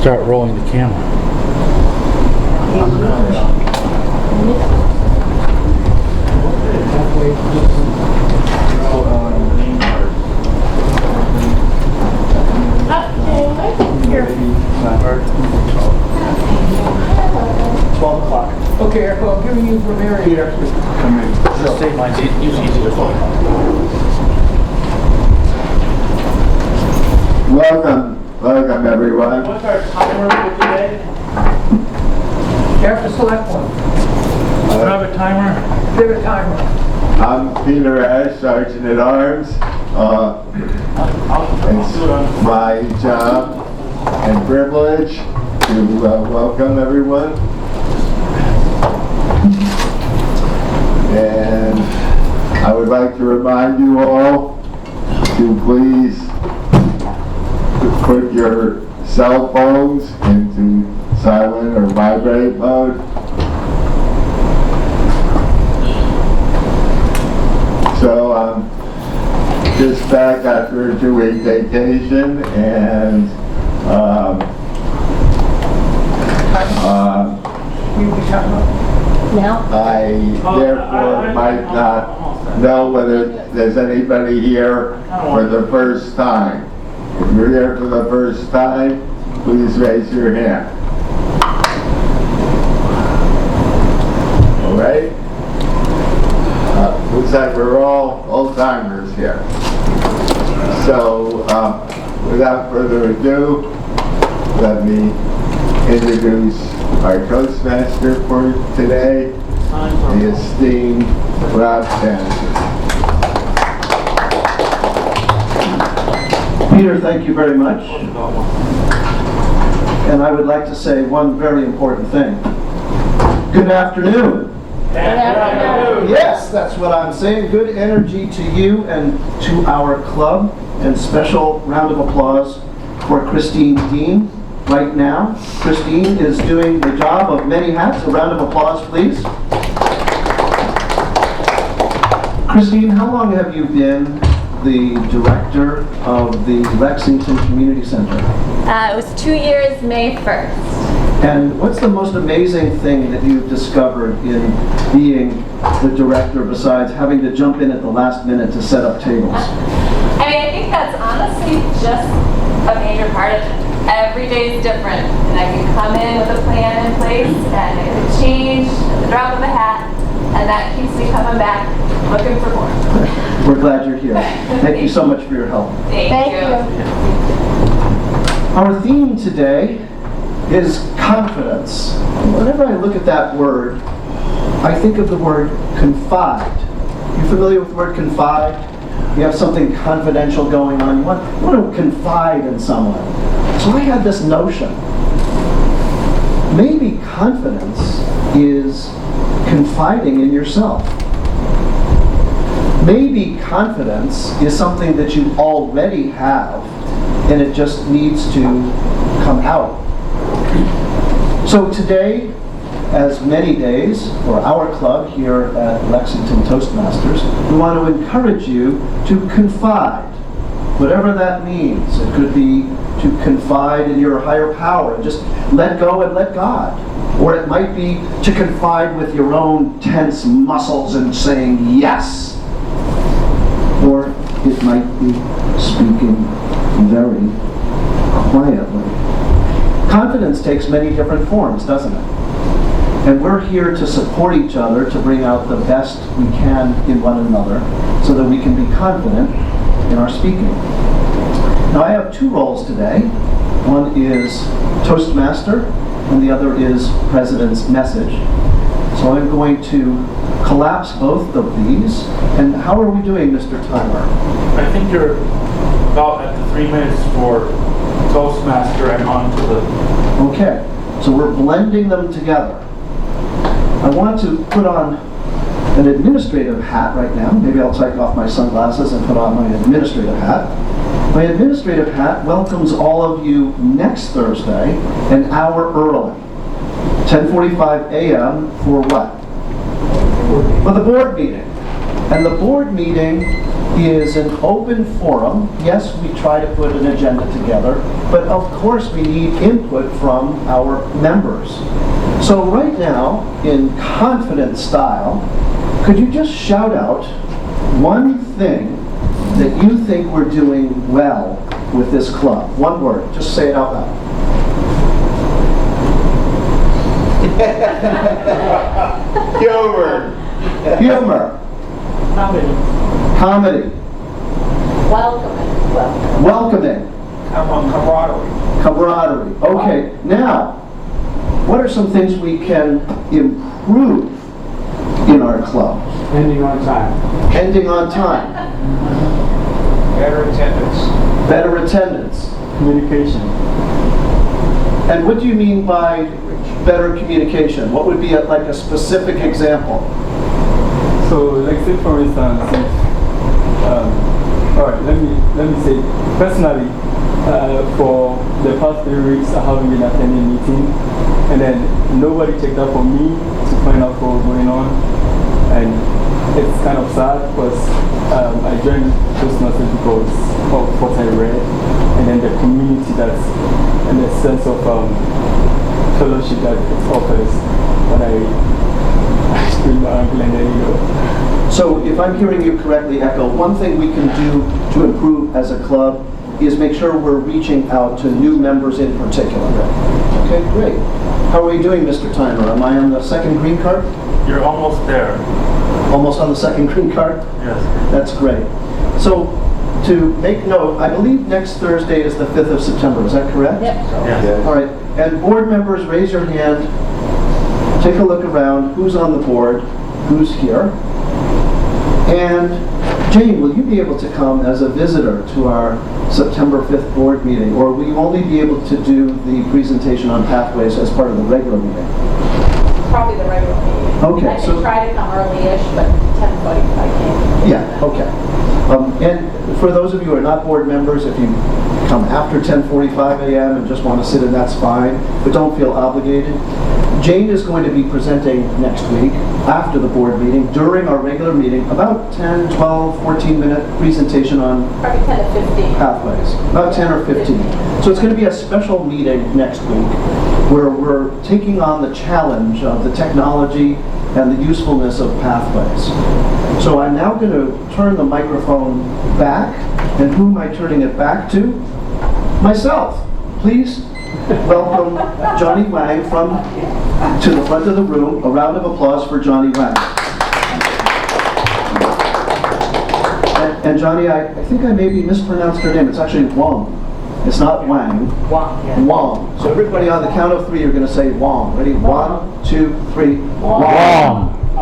Start rolling the camera. Here. 12 o'clock. Okay, Eric, I'm giving you from Mary here. Come in. Just take mine. It's easy to find. Welcome everyone. What's our timer for today? You have to select one. Do you have a timer? Give a timer. I'm Peter Ash, Sergeant at Arms. It's my job and privilege to welcome everyone. And I would like to remind you all to please put your cell phones into silent or vibrate mode. So I'm just back after a 2-week vacation, and I therefore might not know whether there's anybody here for the first time. If you're here for the first time, please raise your hand. All right? Looks like we're all old-timers here. So, without further ado, let me introduce our Toastmaster for today, the esteemed Rob Sanderson. Peter, thank you very much. And I would like to say one very important thing. Good afternoon. Good afternoon. Yes, that's what I'm saying. Good energy to you and to our club. And special round of applause for Christine Dean right now. Christine is doing the job of many hats. A round of applause, please. Christine, how long have you been the director of the Lexington Community Center? It was 2 years, May 1st. And what's the most amazing thing that you've discovered in being the director besides having to jump in at the last minute to set up tables? I mean, I think that's honestly just a major part of it. Every day is different, and I can come in with a plan in place, and it can change at the drop of a hat, and that keeps me coming back looking for more. We're glad you're here. Thank you so much for your help. Thank you. Our theme today is confidence. Whenever I look at that word, I think of the word confide. You familiar with the word confide? You have something confidential going on. You want to confide in someone. So I had this notion. Maybe confidence is confiding in yourself. Maybe confidence is something that you already have, and it just needs to come out. So today, as many days, for our club here at Lexington Toastmasters, we want to encourage you to confide, whatever that means. It could be to confide in your higher power and just let go and let God. Or it might be to confide with your own tense muscles and saying yes. Or it might be speaking very quietly. Confidence takes many different forms, doesn't it? And we're here to support each other to bring out the best we can in one another so that we can be confident in our speaking. Now I have two roles today. One is Toastmaster and the other is President's Message. So I'm going to collapse both of these. And how are we doing, Mr. Timer? I think you're about at the 3 minutes for Toastmaster and on to the... Okay, so we're blending them together. I want to put on an administrative hat right now. Maybe I'll take off my sunglasses and put on my administrative hat. My administrative hat welcomes all of you next Thursday, an hour early. 10:45 a.m. for what? For the board meeting. And the board meeting is an open forum. Yes, we try to put an agenda together, but of course we need input from our members. So right now, in confident style, could you just shout out one thing that you think we're doing well with this club? One word, just say it out loud. Humor. Humor. Comedy. Welcoming. Welcoming. Camaraderie. Camaraderie. Okay, now, what are some things we can improve in our club? Ending on time. Ending on time. Better attendance. Better attendance. Communication. And what do you mean by better communication? What would be like a specific example? So, like say for instance, if, all right, let me say personally, for the past 3 weeks I haven't been attending a meeting, and then nobody checked up on me to find out what was going on, and it's kind of sad because I joined Toastmaster because of what I read, and then the community that's and the sense of fellowship that it offers, but I scream my uncle and then So if I'm hearing you correctly, Echo, one thing we can do to improve as a club is make sure we're reaching out to new members in particular. Okay, great. How are we doing, Mr. Timer? Am I on the second green card? You're almost there. Almost on the second green card? Yes. That's great. So to make note, I believe next Thursday is the 5th of September, is that correct? Yep. Yes. All right, and board members, raise your hand. Take a look around. Who's on the board? Who's here? And Jane, will you be able to come as a visitor to our September 5th board meeting, or will you only be able to do the presentation on pathways as part of the regular meeting? Probably the regular meeting. Okay, I so- can try to come early-ish, but 10:45 I can't. Yeah, okay. And for those of you who are not board members, if you come after 10:45 a.m. and just want to sit in, that's fine, but don't feel obligated. Jane is going to be presenting next week after the board meeting, during our regular meeting, about 10, 12, 14-minute presentation on Probably 10 to 15. pathways, about 10 or 15. So it's going to be a special meeting next week where we're taking on the challenge of the technology and the usefulness of pathways. So I'm now going to turn the microphone back, and who am I turning it back to? Myself. Please welcome Johnny Wang to the front of the room. A round of applause for Johnny Wang. And Johnny, I think I maybe mispronounced her name. It's actually Wang. It's not Wang. Wang, yeah. Wang. So everybody on the count of 3 are going to say Wang. Ready? 1, 2, 3. Wang.